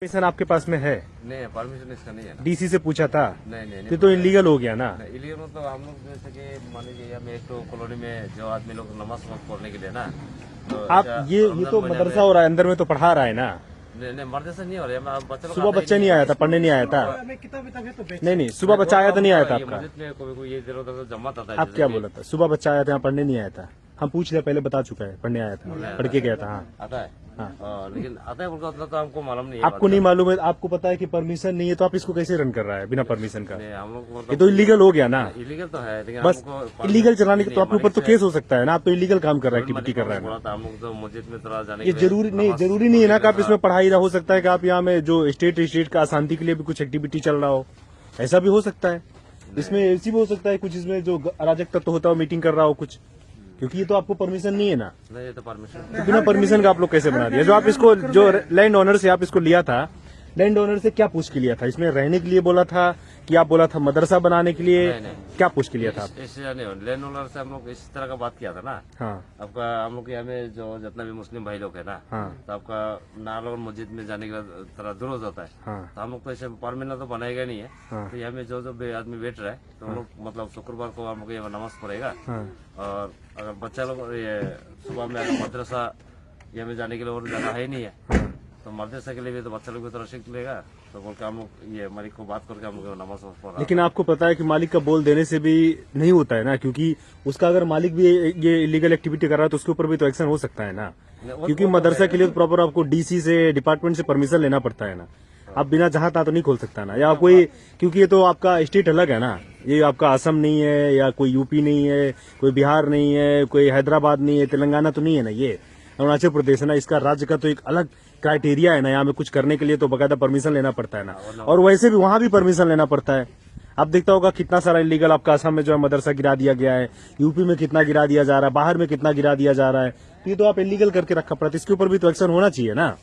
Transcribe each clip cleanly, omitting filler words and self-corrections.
Permission आपके पास में है? नहीं, परमिशन इसका नहीं है ना। डीसी से पूछा था? नहीं तो इलीगल हो गया ना। इलीगल मतलब हम लोग जैसे कि मान लीजिए हमें एक तो कॉलोनी में जो आदमी लोग नमाज पढ़ने के लिए ना, तो आप ये तो मदरसा हो रहा है, अंदर में तो पढ़ा रहा है ना। नहीं मदरसा नहीं हो रहा है, बच्चा सुबह बच्चा नहीं आया था, पढ़ने नहीं आया था? नहीं, सुबह बच्चा आया तो नहीं आया था आपका? मस्जिद में कोई ये इधर उधर जमात आता है। आप क्या बोला था? सुबह बच्चा आया था, यहाँ पढ़ने नहीं आया था? हम पूछ लिया, पहले बता चुका है, पढ़ने आया था, पढ़ के गया था। हाँ आता है, हाँ। लेकिन आता है उतना तो हमको मालूम नहीं है। आपको नहीं मालूम है? आपको पता है कि परमिशन नहीं है, तो आप इसको कैसे रन कर रहा है बिना परमिशन का? हम लोग ये तो इलीगल हो गया ना। इलीगल तो है, लेकिन बस इलीगल चलाने के तो आपके ऊपर तो केस हो सकता है ना। आप तो इलीगल काम कर रहा है, एक्टिविटी कर रहा है ना। हम लोग तो मस्जिद में थोड़ा जाने ये जरूरी नहीं है ना कि आप इसमें पढ़ाई हो सकता है कि आप यहाँ में जो स्टेट का अशांति के लिए भी कुछ एक्टिविटी चल रहा हो, ऐसा भी हो सकता है। इसमें ऐसी भी हो सकता है कुछ, इसमें जो अराजक तत्व होता है मीटिंग कर रहा हो कुछ, क्योंकि ये तो आपको परमिशन नहीं है ना। नहीं, ये तो परमिशन तो बिना परमिशन का आप लोग कैसे बना दिया? जो आप इसको जो लैंड ओनर से आप इसको लिया था, लैंड ओनर से क्या पूछ के लिया था? इसमें रहने के लिए बोला था कि आप बोला था मदरसा बनाने के लिए? नहीं। क्या पूछ के लिया था आप? इससे नहीं, लैंड ओनर से हम लोग इस तरह का बात किया था ना। हाँ आपका हम लोग यहाँ में जो जितना भी मुस्लिम भाई लोग है ना, हाँ तो आपका नाल और मस्जिद में जाने का थोड़ा दूर हो जाता है। हाँ तो हम लोग तो ऐसे परमिशन तो बनाएगा नहीं है। हाँ। तो यहाँ में जो आदमी बैठ रहा है, तो हम लोग मतलब शुक्रवार को हम लोग यहाँ नमाज पढ़ेगा। हाँ और अगर बच्चा लोग ये सुबह में अगर मदरसा यहाँ में जाने के लिए और जगह है नहीं है, तो मदरसा के लिए भी तो बच्चा लोग भी तो सीख लेगा। तो बोल के हम लोग ये मालिक को बात करके हम लोग नमाज पढ़ रहा। लेकिन आपको पता है कि मालिक का बोल देने से भी नहीं होता है ना, क्योंकि उसका अगर मालिक भी ये इलीगल एक्टिविटी कर रहा है तो उसके ऊपर भी तो एक्शन हो सकता है ना। क्योंकि मदरसा के लिए प्रॉपर आपको डीसी से, डिपार्टमेंट से परमिशन लेना पड़ता है ना। आप बिना जहाँ तहाँ तो नहीं खोल सकता ना, या कोई, क्योंकि ये तो आपका स्टेट अलग है ना। ये आपका असम नहीं है, या कोई यूपी नहीं है, कोई बिहार नहीं है, कोई हैदराबाद नहीं है, तेलंगाना तो नहीं है ना, ये अरुणाचल प्रदेश है ना। इसका राज्य का तो एक अलग क्राइटेरिया है ना, यहाँ में कुछ करने के लिए तो बकायदा परमिशन लेना पड़ता है ना। और वैसे भी वहां भी परमिशन लेना पड़ता है। आप देखता होगा कितना सारा इलीगल आपका असम में जो है मदरसा गिरा दिया गया है, यूपी में कितना गिरा दिया जा रहा है, बाहर में कितना गिरा दिया जा रहा है। तो ये तो आप इलीगल करके रखा पड़ा, इसके ऊपर भी तो एक्शन होना चाहिए ना।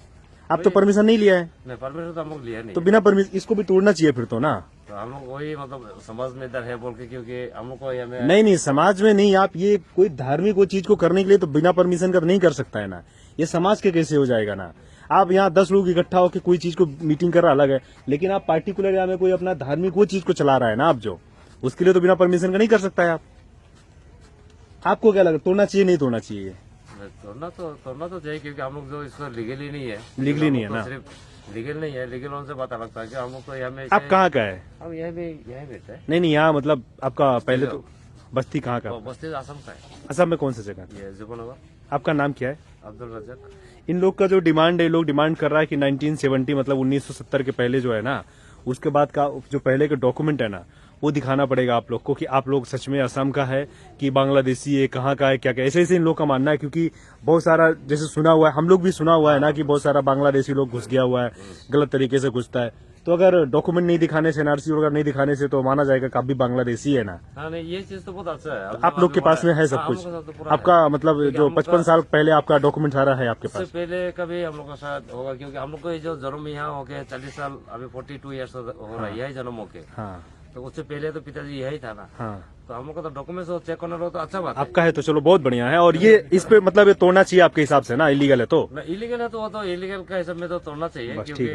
आप तो परमिशन नहीं लिया है, नहीं परमिशन तो हम लोग लिया नहीं। तो बिना परमिशन इसको भी तोड़ना चाहिए फिर तो ना। तो हम लोग वही मतलब समाज में इधर है बोल के, क्योंकि हम लोग को नहीं, समाज में नहीं। आप ये कोई धार्मिक कोई चीज को करने के लिए तो बिना परमिशन का नहीं कर सकता है ना। ये समाज के कैसे हो जाएगा ना। आप यहाँ 10 लोग इकट्ठा होकर कोई चीज को मीटिंग कर रहा अलग है, लेकिन आप पार्टिकुलर यहाँ में कोई अपना धार्मिक वो चीज को चला रहा है ना, आप जो उसके लिए तो बिना परमिशन का नहीं कर सकता है आप। आपको क्या लगा, तोड़ना चाहिए नहीं तोड़ना चाहिए? तोड़ना तो चाहिए, क्योंकि हम लोग जो इसको लीगली नहीं है। लीगली नहीं है ना, सिर्फ लीगल नहीं है। लीगल होने से पता लगता है कि हम लोग तो यहाँ में। आप कहाँ का है? हम यहीं बैठते हैं। नहीं, यहाँ मतलब आपका पहले तो बस्ती कहाँ का? बस्ती असम का है। असम में कौन सी जगह? ये जुगनगर। आपका नाम क्या है? अब्दुल रज़ाक। इन लोग का जो डिमांड है, लोग डिमांड कर रहा है कि 1970 मतलब 1970 के पहले जो है ना, उसके बाद का जो पहले का डॉक्यूमेंट है ना, वो दिखाना पड़ेगा आप लोग को कि आप लोग सच में असम का है कि बांग्लादेशी है, कहाँ का है, क्या क्या। ऐसे इन लोग का मानना है, क्योंकि बहुत सारा जैसे सुना हुआ है, हम लोग भी सुना हुआ है ना कि बहुत सारा बांग्लादेशी लोग घुस गया हुआ है, गलत तरीके से घुसता है। तो अगर डॉक्यूमेंट नहीं दिखाने से, एनआरसी वगैरह नहीं दिखाने से, तो माना जाएगा कि आप भी बांग्लादेशी है ना। हाँ नहीं, ये चीज तो बहुत अच्छा है। आप लोग के पास में है सब कुछ आपका, मतलब जो 55 साल पहले आपका डॉक्यूमेंट सारा है आपके पास? पहले कभी हम लोग का शायद होगा, क्योंकि हम लोग को जो जन्म यहाँ हो गया 40 साल, अभी 42 ईयर्स हो रहा है यही जन्म हो के। हाँ, तो उससे पहले तो पिताजी यही था ना। हाँ, तो हम लोग का तो डॉक्यूमेंट्स चेक करना तो अच्छा बात है। आपका है तो चलो बहुत बढ़िया है। और ये इस पे मतलब ये तोड़ना चाहिए आपके हिसाब से ना, इलीगल है तो? इलीगल है तो वो तो इलीगल का हिसाब में तो तोड़ना चाहिए, बस क्योंकि